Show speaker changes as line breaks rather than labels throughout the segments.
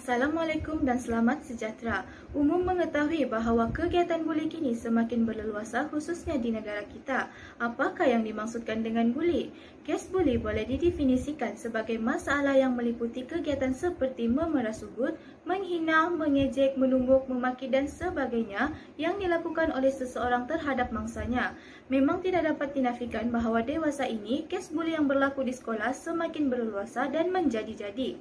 Assalamualaikum dan selamat sejahtera. Umum mengetahui bahawa kegiatan buli kini semakin berleluasa khususnya di negara kita. Apakah yang dimaksudkan dengan buli? Kes buli boleh didefinisikan sebagai masalah yang meliputi kegiatan seperti memerah sudut, menghina, mengejek, menumbuk, memaki dan sebagainya yang dilakukan oleh seseorang terhadap mangsanya. Memang tidak dapat dinafikan bahawa dewasa ini kes buli yang berlaku di sekolah semakin berleluasa dan menjadi-jadi.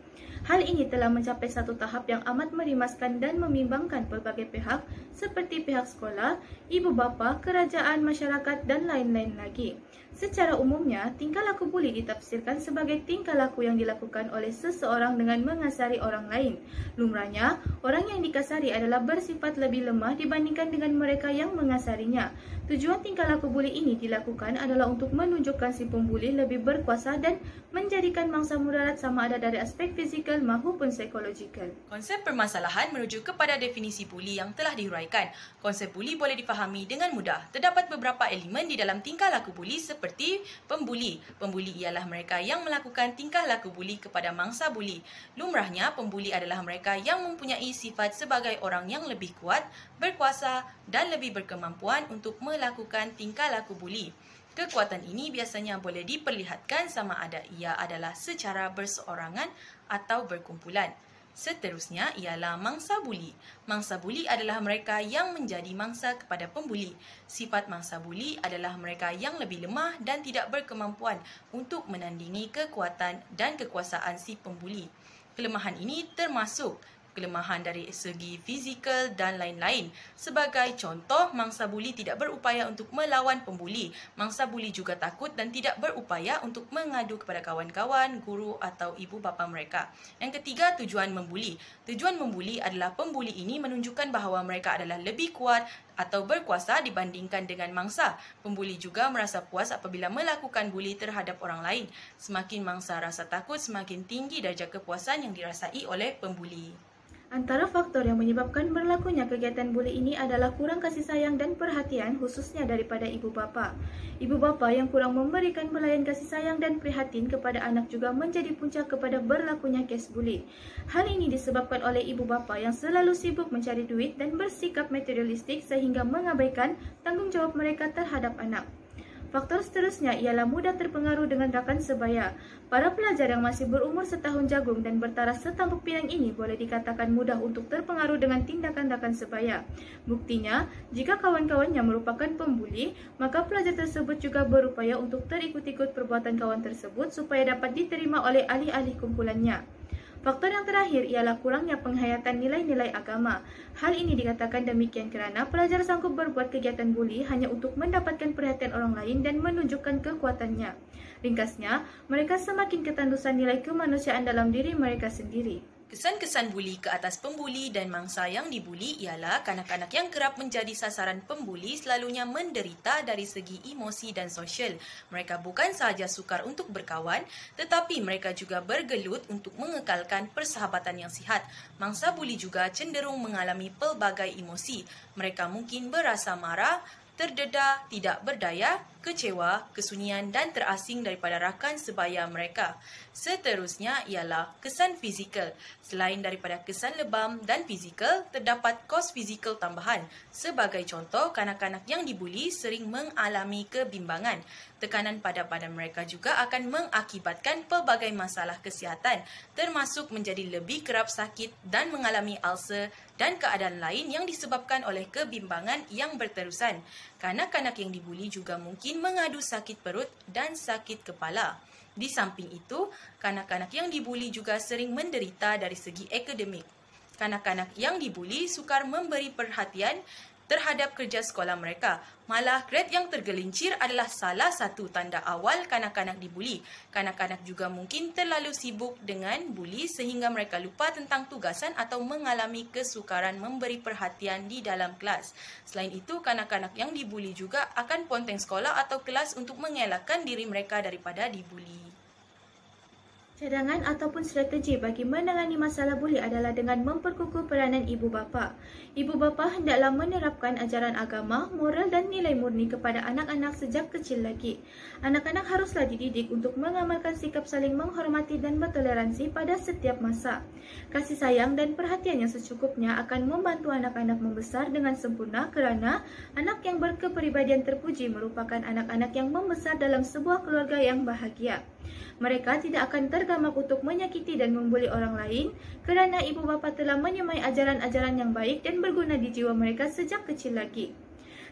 Hal ini telah mencapai satu tahap yang amat merimaskan dan membimbangkan pelbagai pihak seperti pihak sekolah, ibu bapa, kerajaan, masyarakat dan lain-lain lagi. Secara umumnya, tingkah laku buli ditafsirkan sebagai tingkah laku yang dilakukan oleh seseorang dengan mengasari orang lain. Lumrahnya, orang yang dikasari adalah bersifat lebih lemah dibandingkan dengan mereka yang mengasarinya. Tujuan tingkah laku buli ini dilakukan adalah untuk menunjukkan si pembuli lebih berkuasa dan menjadikan mangsa mudarat sama ada dari aspek fizikal maupun psikologikal.
Konsep permasalahan merujuk kepada definisi buli yang telah dihuraikan. Konsep buli boleh difahami dengan mudah. Terdapat beberapa elemen di dalam tingkah laku buli seperti pembuli. Pembuli ialah mereka yang melakukan tingkah laku buli kepada mangsa buli. Lumrahnya, pembuli adalah mereka yang mempunyai sifat sebagai orang yang lebih kuat, berkuasa dan lebih berkemampuan untuk melakukan tingkah laku buli. Kekuatan ini biasanya boleh diperlihatkan sama ada ia adalah secara berseorangan atau berkumpulan. Seterusnya ialah mangsa buli. Mangsa buli adalah mereka yang menjadi mangsa kepada pembuli. Sifat mangsa buli adalah mereka yang lebih lemah dan tidak berkemampuan untuk menandingi kekuatan dan kekuasaan si pembuli. Kelemahan ini termasuk kelemahan dari segi fizikal dan lain-lain. Sebagai contoh, mangsa buli tidak berupaya untuk melawan pembuli. Mangsa buli juga takut dan tidak berupaya untuk mengadu kepada kawan-kawan, guru atau ibu bapa mereka. Yang ketiga, tujuan membuli. Tujuan membuli adalah pembuli ini menunjukkan bahawa mereka adalah lebih kuat atau berkuasa dibandingkan dengan mangsa. Pembuli juga merasa puas apabila melakukan buli terhadap orang lain. Semakin mangsa rasa takut, semakin tinggi darjah kepuasan yang dirasai oleh pembuli.
Antara faktor yang menyebabkan berlakunya kegiatan buli ini adalah kurang kasih sayang dan perhatian khususnya daripada ibu bapa. Ibu bapa yang kurang memberikan belayan kasih sayang dan prihatin kepada anak juga menjadi punca kepada berlakunya kes buli. Hal ini disebabkan oleh ibu bapa yang selalu sibuk mencari duit dan bersikap materialistik sehingga mengabaikan tanggungjawab mereka terhadap anak. Faktor seterusnya ialah mudah terpengaruh dengan rakan sebaya. Para pelajar yang masih berumur setahun jagung dan bertaraf setampuk pinang ini boleh dikatakan mudah untuk terpengaruh dengan tindakan rakan sebaya. Buktinya, jika kawan-kawannya merupakan pembuli, maka pelajar tersebut juga berupaya untuk terikut-ikut perbuatan kawan tersebut supaya dapat diterima oleh ahli-ahli kumpulannya. Faktor yang terakhir ialah kurangnya penghayatan nilai-nilai agama. Hal ini dikatakan demikian kerana pelajar sanggup berbuat kegiatan buli hanya untuk mendapatkan perhatian orang lain dan menunjukkan kekuatannya. Ringkasnya, mereka semakin ketandusan nilai kemanusiaan dalam diri mereka sendiri.
Kesan-kesan buli ke atas pembuli dan mangsa yang dibuli ialah kanak-kanak yang kerap menjadi sasaran pembuli selalunya menderita dari segi emosi dan sosial. Mereka bukan sahaja sukar untuk berkawan, tetapi mereka juga bergelut untuk mengekalkan persahabatan yang sihat. Mangsa buli juga cenderung mengalami pelbagai emosi. Mereka mungkin berasa marah, terdedah, tidak berdaya, kecewa, kesunyian dan terasing daripada rakan sebaya mereka. Seterusnya ialah kesan fizikal. Selain daripada kesan lebam dan fizikal, terdapat kos fizikal tambahan. Sebagai contoh, kanak-kanak yang dibuli sering mengalami kebimbangan. Tekanan pada badan mereka juga akan mengakibatkan pelbagai masalah kesihatan, termasuk menjadi lebih kerap sakit dan mengalami ulcer dan keadaan lain yang disebabkan oleh kebimbangan yang berterusan. Kanak-kanak yang dibuli juga mungkin mengadu sakit perut dan sakit kepala. Di samping itu, kanak-kanak yang dibuli juga sering menderita dari segi akademik. Kanak-kanak yang dibuli sukar memberi perhatian terhadap kerja sekolah mereka. Malah, grade yang tergelincir adalah salah satu tanda awal kanak-kanak dibuli. Kanak-kanak juga mungkin terlalu sibuk dengan buli sehingga mereka lupa tentang tugasan atau mengalami kesukaran memberi perhatian di dalam kelas. Selain itu, kanak-kanak yang dibuli juga akan ponteng sekolah atau kelas untuk mengelakkan diri mereka daripada dibuli.
Cadangan ataupun strategi bagi menangani masalah buli adalah dengan memperkukuh peranan ibu bapa. Ibu bapa hendaklah menerapkan ajaran agama, moral dan nilai murni kepada anak-anak sejak kecil lagi. Anak-anak haruslah dididik untuk mengamalkan sikap saling menghormati dan bertoleransi pada setiap masa. Kasih sayang dan perhatian yang secukupnya akan membantu anak-anak membesar dengan sempurna kerana anak yang berkepribadian terpuji merupakan anak-anak yang membesar dalam sebuah keluarga yang bahagia. Mereka tidak akan tergamak untuk menyakiti dan membuli orang lain kerana ibu bapa telah menyemai ajaran-ajaran yang baik dan berguna di jiwa mereka sejak kecil lagi.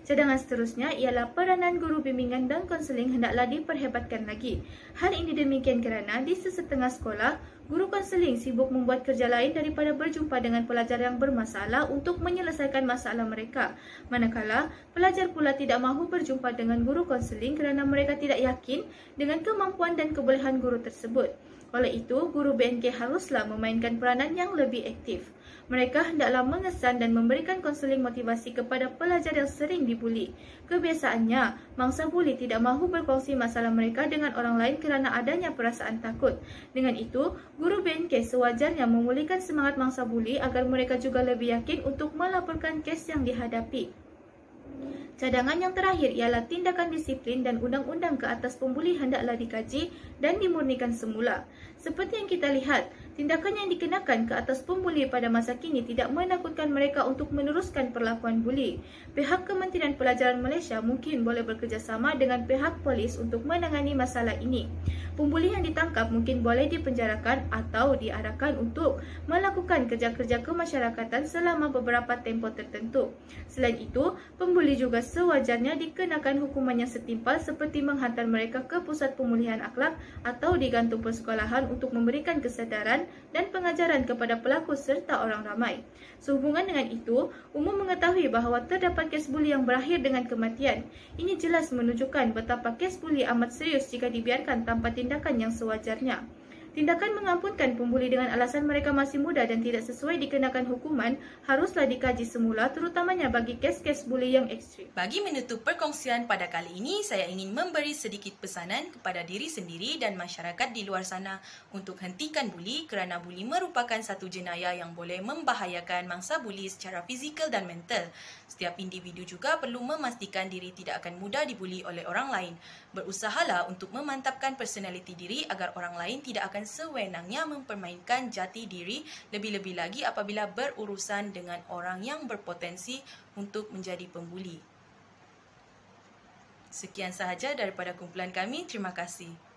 Cadangan seterusnya ialah peranan guru bimbingan dan konseling hendaklah diperhebatkan lagi. Hal ini demikian kerana di sesetengah sekolah, guru konseling sibuk membuat kerja lain daripada berjumpa dengan pelajar yang bermasalah untuk menyelesaikan masalah mereka. Manakala, pelajar pula tidak mahu berjumpa dengan guru konseling kerana mereka tidak yakin dengan kemampuan dan kebolehan guru tersebut. Oleh itu, guru BNK haruslah memainkan peranan yang lebih aktif. Mereka hendaklah mengesan dan memberikan konseling motivasi kepada pelajar yang sering dibuli. Kebiasaannya, mangsa buli tidak mahu berkongsi masalah mereka dengan orang lain kerana adanya perasaan takut. Dengan itu, guru BNK sewajarnya memulihkan semangat mangsa buli agar mereka juga lebih yakin untuk melaporkan kes yang dihadapi. Cadangan yang terakhir ialah tindakan disiplin dan undang-undang ke atas pembuli hendaklah dikaji dan dimurnikan semula. Seperti yang kita lihat, tindakan yang dikenakan ke atas pembuli pada masa kini tidak menakutkan mereka untuk meneruskan perlakuan buli. Pihak Kementerian Pelajaran Malaysia mungkin boleh bekerjasama dengan pihak polis untuk menangani masalah ini. Pembuli yang ditangkap mungkin boleh dipenjarakan atau diarahkan untuk melakukan kerja-kerja kemasyarakatan selama beberapa tempoh tertentu. Selain itu, pembuli juga sewajarnya dikenakan hukuman yang setimpal seperti menghantar mereka ke pusat pemulihan akhlak atau digantung persekolahan untuk memberikan kesedaran dan pengajaran kepada pelaku serta orang ramai. Sehubungan dengan itu, umum mengetahui bahawa terdapat kes buli yang berakhir dengan kematian. Ini jelas menunjukkan betapa kes buli amat serius jika dibiarkan tanpa tindakan yang sewajarnya. Tindakan mengampunkan pembuli dengan alasan mereka masih muda dan tidak sesuai dikenakan hukuman haruslah dikaji semula, terutamanya bagi kes-kes buli yang ekstrim.
Bagi menutup perkongsian pada kali ini, saya ingin memberi sedikit pesanan kepada diri sendiri dan masyarakat di luar sana untuk hentikan buli kerana buli merupakan satu jenayah yang boleh membahayakan mangsa buli secara fizikal dan mental. Setiap individu juga perlu memastikan diri tidak akan mudah dibuli oleh orang lain. Berusahalah untuk memantapkan personaliti diri agar orang lain tidak akan sewenangnya mempermainkan jati diri, lebih-lebih lagi apabila berurusan dengan orang yang berpotensi untuk menjadi pembuli. Sekian sahaja daripada kumpulan kami. Terima kasih.